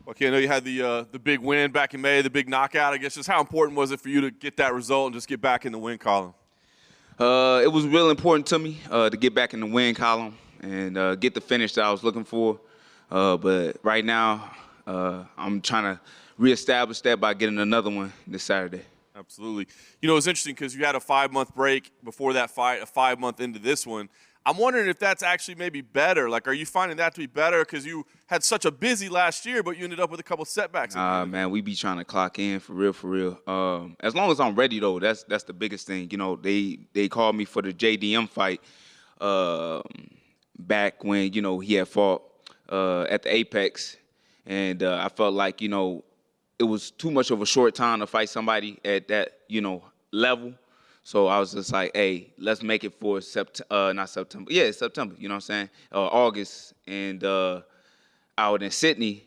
Okay, I know you had the big win back in May, the big knockout. I guess just how important was it for you to get that result and just get back in the win column? It was real important to me to get back in the win column and get the finish that I was looking for. But right now, I'm trying to reestablish that by getting another one this Saturday. Absolutely. You know, it's interesting because you had a 5-month break before that fight, a 5-month into this one. I'm wondering if that's actually maybe better. Like, are you finding that to be better because you had such a busy last year, but you ended up with a couple setbacks? Man, we be trying to clock in for real, for real. As long as I'm ready, though, that's the biggest thing. You know, they called me for the JDM fight back when, you know, he had fought at the Apex. And I felt like, you know, it was too much of a short time to fight somebody at that, you know, level. So I was just like, hey, let's make it for September, you know what I'm saying, August, and out in Sydney.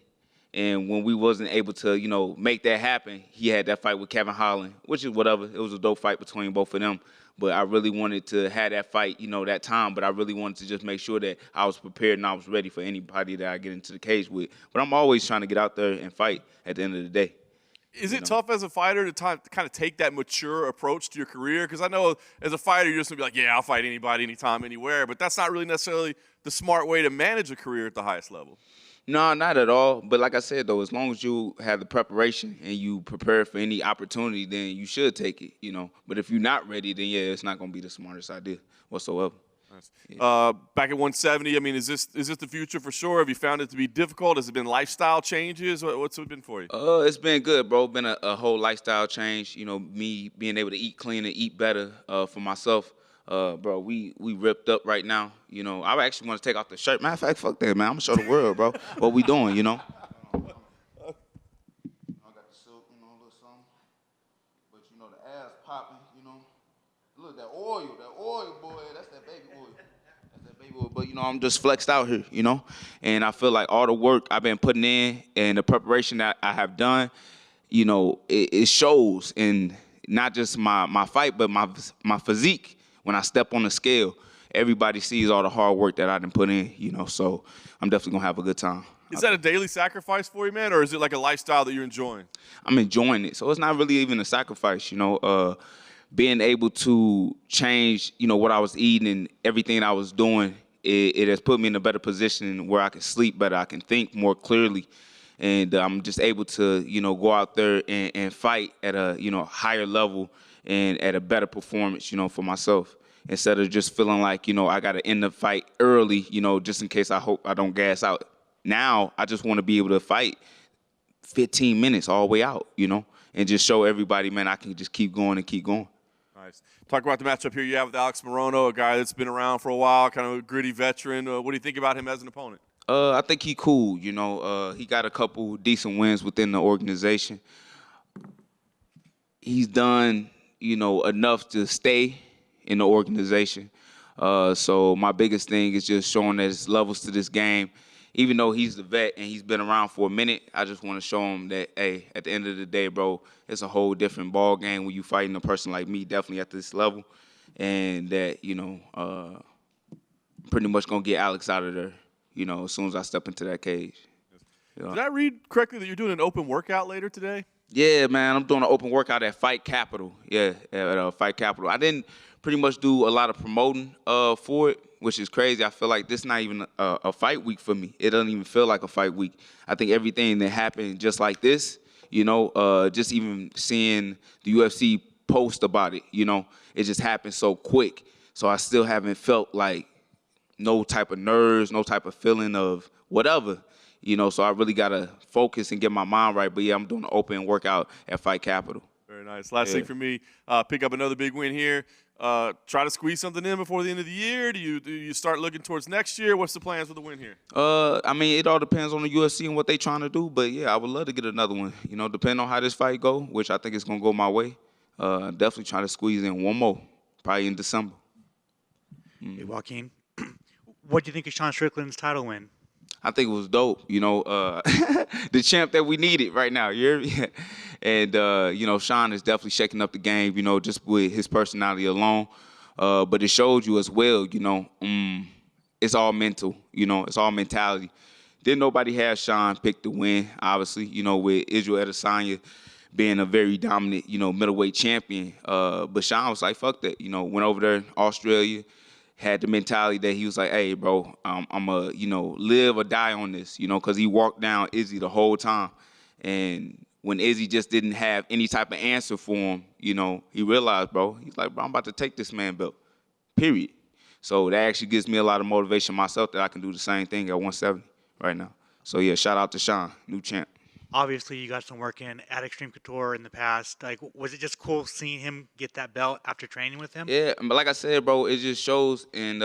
And when we wasn't able to, you know, make that happen, he had that fight with Kevin Holland, which is whatever. It was a dope fight between both of them. But I really wanted to have that fight, you know, that time. But I really wanted to just make sure that I was prepared and I was ready for anybody that I get into the cage with. But I'm always trying to get out there and fight at the end of the day. Is it tough as a fighter to kind of take that mature approach to your career? Because I know as a fighter, you're just going to be like, yeah, I'll fight anybody, anytime, anywhere. But that's not really necessarily the smart way to manage a career at the highest level. No, not at all. But like I said, though, as long as you have the preparation and you prepare for any opportunity, then you should take it, you know. But if you're not ready, then, yeah, it's not going to be the smartest idea whatsoever. Nice. Back at 170, I mean, is this the future for sure? Have you found it to be difficult? Has it been lifestyle changes? What's it been for you? It's been good, bro. Been a whole lifestyle change. You know, me being able to eat clean and eat better for myself. Bro, we ripped up right now. You know, I actually want to take off the shirt. Matter of fact, fuck that, man. I'm going to show the world, bro, what we doing, you know. I got the silk, you know, a little something. But, you know, the ass popping, you know. Look, that oil, boy, that's that baby oil. That's that baby oil. But, you know, I'm just flexed out here, you know. And I feel like all the work I've been putting in and the preparation that I have done, you know, it shows in not just my fight, but my physique. When I step on the scale, everybody sees all the hard work that I done put in, you know, so I'm definitely going to have a good time. Is that a daily sacrifice for you, man, or is it like a lifestyle that you're enjoying? I'm enjoying it, so it's not really even a sacrifice, you know. Being able to change, you know, what I was eating and everything I was doing, it has put me in a better position where I can sleep better, I can think more clearly, and I'm just able to, you know, go out there and fight at a, you know, higher level and at a better performance, you know, for myself, instead of just feeling like, you know, I got to end the fight early, you know, just in case I hope I don't gas out. Now I just want to be able to fight 15 minutes all the way out, you know, and just show everybody, man, I can just keep going and keep going. Nice. Talk about the matchup here you have with Alex Morono, a guy that's been around for a while, kind of a gritty veteran. What do you think about him as an opponent? I think he cool, you know. He got a couple decent wins within the organization. He's done, you know, enough to stay in the organization. So my biggest thing is just showing that there's levels to this game. Even though he's the vet and he's been around for a minute, I just want to show him that, hey, at the end of the day, bro, it's a whole different ball game when you fighting a person like me, definitely at this level, and that, you know, pretty much going to get Alex out of there, you know, as soon as I step into that cage. You know? Did I read correctly that you're doing an open workout later today? Yeah, man, I'm doing an open workout at Fight Capital. Yeah, at Fight Capital. I didn't pretty much do a lot of promoting for it, which is crazy. I feel like this is not even a fight week for me. It doesn't even feel like a fight week. I think everything that happened just like this, you know, just even seeing the UFC post about it, you know, it just happened so quick. So I still haven't felt like no type of nerves, no type of feeling of whatever. You know, so I really got to focus and get my mind right. But, yeah, I'm doing an open workout at Fight Capital. Very nice. Last thing for me, pick up another big win here. Try to squeeze something in before the end of the year? Do you start looking towards next year? What's the plans for the win here? I mean, it all depends on the UFC and what they trying to do. But, yeah, I would love to get another one. You know, depending on how this fight go, which I think it's going to go my way. Definitely trying to squeeze in one more, probably in December. Hey, Joaquin, what do you think of Sean Strickland's title win? I think it was dope, you know, the champ that we needed right now, you hear me? And, you know, Sean is definitely shaking up the game, you know, just with his personality alone. But it showed you as well, you know, it's all mental, you know, it's all mentality. Didn't nobody have Sean pick the win, obviously, with Israel Adesanya being a very dominant, middleweight champion. But Sean was like, fuck that, went over there, Australia, had the mentality that he was like, hey, bro, I'm a, live or die on this, because he walked down Izzy the whole time. And when Izzy just didn't have any type of answer for him, he realized, bro, he's like, bro, I'm about to take this man belt, period. So that actually gives me a lot of motivation myself that I can do the same thing at 170 right now. So, yeah, shout out to Sean, new champ. Obviously, you got some work in at Extreme Couture in the past. Like, was it just cool seeing him get that belt after training with him? Yeah, but like I said, bro, it just shows and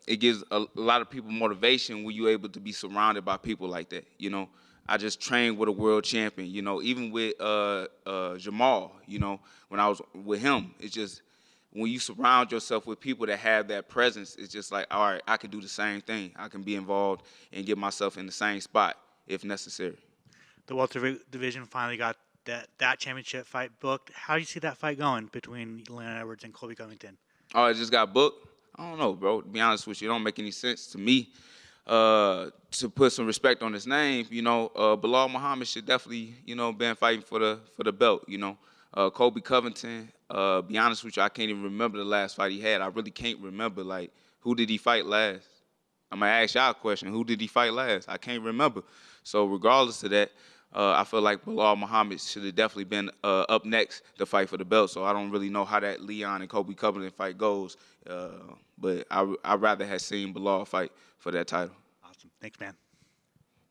it gives a lot of people motivation when you're able to be surrounded by people like that, I just trained with a world champion, even with Jamal, when I was with him. It's just when you surround yourself with people that have that presence, it's just like, all right, I can do the same thing. I can be involved and get myself in the same spot if necessary. The welterweight division finally got that championship fight booked. How do you see that fight going between Leon Edwards and Colby Covington? Oh, it just got booked? I don't know, bro. To be honest with you, it don't make any sense to me. To put some respect on his name, Belal Muhammad should definitely, been fighting for the belt, Colby Covington, be honest with you, I can't even remember the last fight he had. I really can't remember, like, who did he fight last? I'm going to ask y'all a question. Who did he fight last? I can't remember. So regardless of that, I feel like Belal Muhammad should have definitely been up next to fight for the belt. So I don't really know how that Leon and Colby Covington fight goes. But I'd rather have seen Belal fight for that title. Awesome. Thanks, man.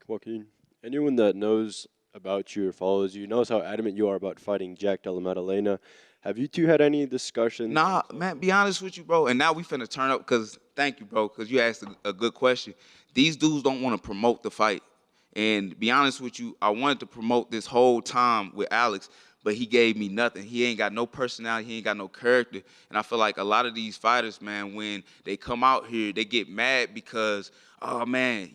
Joaquin, anyone that knows about you or follows you knows how adamant you are about fighting Jack Della Maddalena. Have you two had any discussions? Nah, man, be honest with you, bro. And now we finna turn up because, thank you, bro, because you asked a good question. These dudes don't want to promote the fight. And be honest with you, I wanted to promote this whole time with Alex, but he gave me nothing. He ain't got no personality. He ain't got no character. And I feel like a lot of these fighters, man, when they come out here, they get mad because, oh, man,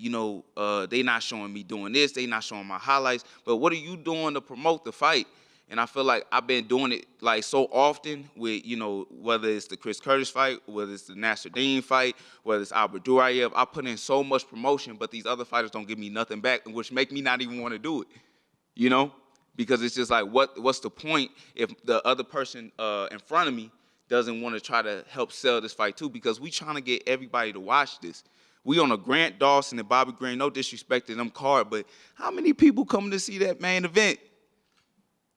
they not showing me doing this. They not showing my highlights. But what are you doing to promote the fight? And I feel like I've been doing it like so often with, whether it's the Chris Curtis fight, whether it's the Nasruddin fight, whether it's Albert Duraev. I put in so much promotion, but these other fighters don't give me nothing back, which make me not even want to do it, Because it's just like, what's the point if the other person in front of me doesn't want to try to help sell this fight too? Because we trying to get everybody to watch this. We on a Grant Dawson and Bobby Green, no disrespect to them card, but how many people come to see that main event?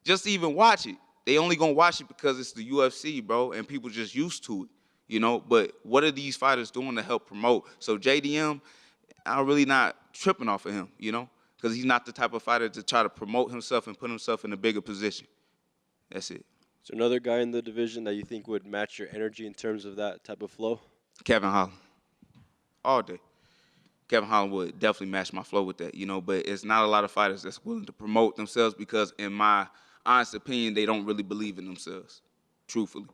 Just to even watch it. They only gonna watch it because it's the UFC, bro, and people just used to it, But what are these fighters doing to help promote? So JDM, I'm really not tripping off of him, because he's not the type of fighter to try to promote himself and put himself in a bigger position. That's it. Is there another guy in the division that you think would match your energy in terms of that type of flow? Kevin Holland. All day. Kevin Holland would definitely match my flow with that, but it's not a lot of fighters that's willing to promote themselves because, in my honest opinion, they don't really believe in themselves, truthfully.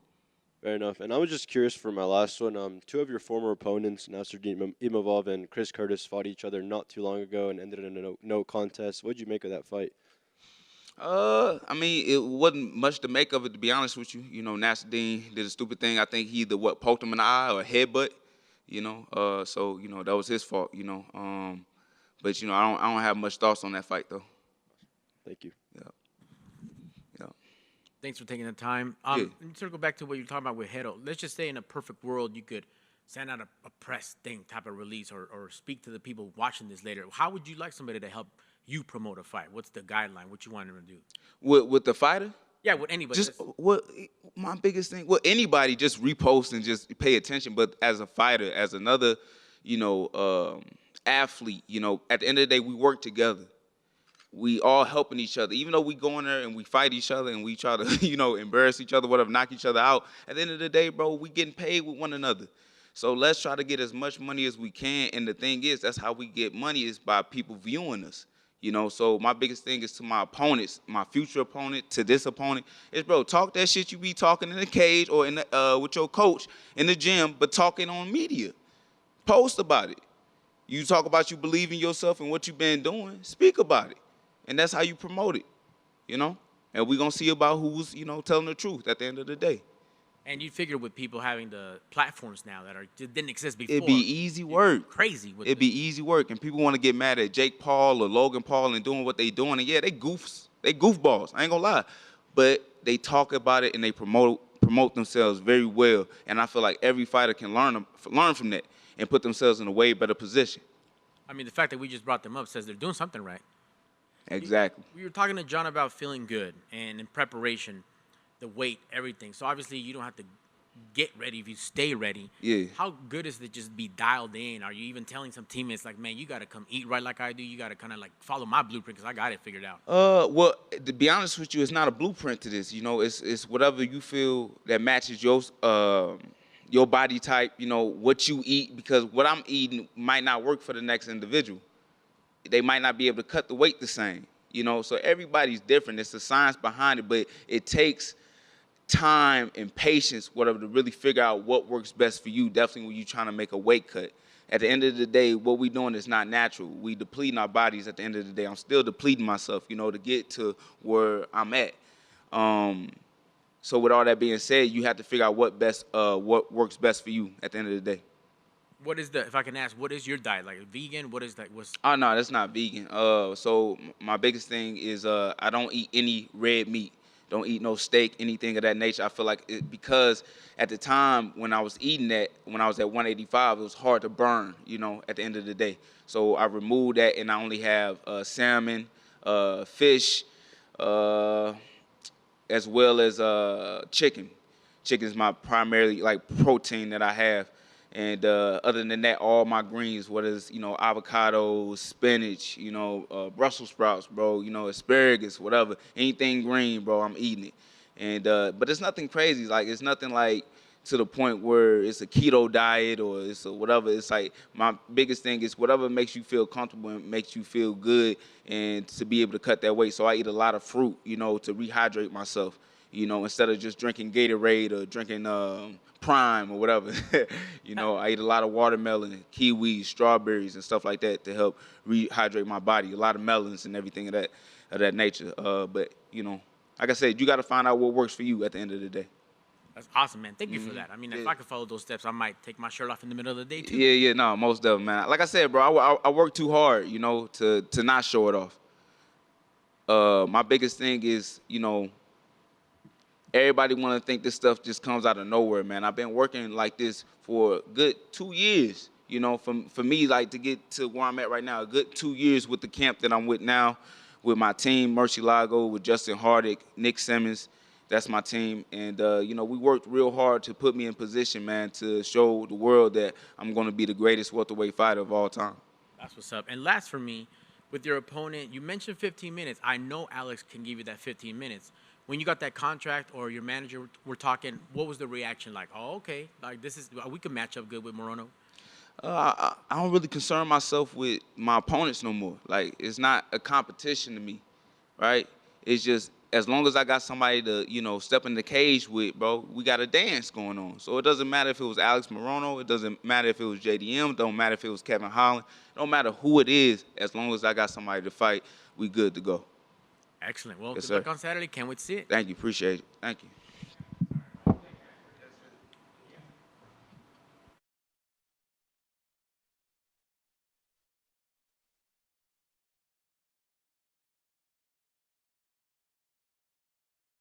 Fair enough. And I was just curious for my last one. Two of your former opponents, Nasruddin Imavov and Chris Curtis, fought each other not too long ago and ended in a no contest. What did you make of that fight? It wasn't much to make of it, to be honest with you. Nasruddin did a stupid thing. I think he either poked him in the eye or headbutt. So that was his fault. But I don't have much thoughts on that fight though. Thank you. Yeah. Thanks for taking the time. Yeah. Let me sort of go back to what you were talking about with Hero. Let's just say in a perfect world you could send out a press thing type of release or speak to the people watching this later. How would you like somebody to help you promote a fight? What's the guideline? What you want them to do? With the fighter? Yeah, with anybody. Just my biggest thing. Well, anybody just repost and just pay attention. But as a fighter, as another, athlete, at the end of the day, we work together. We all helping each other. Even though we go in there and we fight each other and we try to, embarrass each other, whatever, knock each other out. At the end of the day, bro, we getting paid with one another. So let's try to get as much money as we can. And the thing is, that's how we get money is by people viewing us. So my biggest thing is to my opponents, my future opponent, to this opponent, is, bro, talk that shit you be talking in the cage or in the, with your coach in the gym, but talking on media. Post about it. You talk about you believe in yourself and what you've been doing, speak about it. And that's how you promote it, And we're going to see about who's, telling the truth at the end of the day. And you figure with people having the platforms now that didn't exist before. It'd be easy work. Crazy. It'd be easy work. And people want to get mad at Jake Paul or Logan Paul and doing what they doing. And yeah, they goofs. They goofballs. I ain't gonna lie. But they talk about it and they promote themselves very well. And I feel like every fighter can learn from that and put themselves in a way better position. I mean, the fact that we just brought them up says they're doing something right. Exactly. We were talking to John about feeling good and in preparation, the weight, everything. So obviously you don't have to get ready if you stay ready. Yeah. How good is it to just be dialed in? Are you even telling some teammates like, man, you got to come eat right like I do. You got to kind of like follow my blueprint because I got it figured out. Well, to be honest with you, it's not a blueprint to this. You know, it's whatever you feel that matches your body type. You know, what you eat, because what I'm eating might not work for the next individual. They might not be able to cut the weight the same. You know, so everybody's different. It's the science behind it, but it takes time and patience, whatever, to really figure out what works best for you, definitely when you're trying to make a weight cut. At the end of the day, what we're doing is not natural. We depleting our bodies at the end of the day. I'm still depleting myself, you know, to get to where I'm at. So with all that being said, you have to figure out what works best for you at the end of the day. What is if I can ask, what is your diet? Like vegan? What is that? Oh, no, that's not vegan. So my biggest thing is I don't eat any red meat. Don't eat no steak, anything of that nature. I feel like because at the time when I was eating that, when I was at 185, it was hard to burn, you know, at the end of the day. So I removed that, and I only have salmon, fish, as well as chicken. Chicken is my primary protein that I have. And other than that, all my greens, whether it's, you know, avocados, spinach, you know, Brussels sprouts, bro, you know, asparagus, whatever, anything green, bro, I'm eating it. And but it's nothing crazy. Like, it's nothing like to the point where it's a keto diet or it's a whatever. It's like my biggest thing is whatever makes you feel comfortable and makes you feel good and to be able to cut that weight. So I eat a lot of fruit, you know, to rehydrate myself, you know, instead of just drinking Gatorade or drinking Prime or whatever. You know, I eat a lot of watermelon, kiwis, strawberries, and stuff like that to help rehydrate my body. A lot of melons and everything of that nature. But, you know, like I said, you got to find out what works for you at the end of the day. That's awesome, man. Thank you for that. I mean, if I could follow those steps, I might take my shirt off in the middle of the day, too. Yeah, no, most of them, man. Like I said, bro, I work too hard, you know, to not show it off. My biggest thing is, you know, everybody want to think this stuff just comes out of nowhere, man. I've been working like this for a good 2 years, you know, for me, like, to get to where I'm at right now, a good 2 years with the camp that I'm with now, with my team, Murcielago, with Justin Hardick, Nick Simmons. That's my team. And, you know, we worked real hard to put me in position, man, to show the world that I'm going to be the greatest welterweight fighter of all time. That's what's up. And last for me, with your opponent, you mentioned 15 minutes. I know Alex can give you that 15 minutes. When you got that contract or your manager were talking, what was the reaction like? Oh, okay, like we could match up good with Morono. I don't really concern myself with my opponents no more. Like, it's not a competition to me, right? It's just as long as I got somebody to, you know, step in the cage with, bro, we got a dance going on. So it doesn't matter if it was Alex Morono. It doesn't matter if it was JDM. It don't matter if it was Kevin Holland. It don't matter who it is. As long as I got somebody to fight, we good to go. Excellent. Well, Yes, good luck sir. on Saturday. Can't wait to see it. Thank you. Appreciate it. Thank you.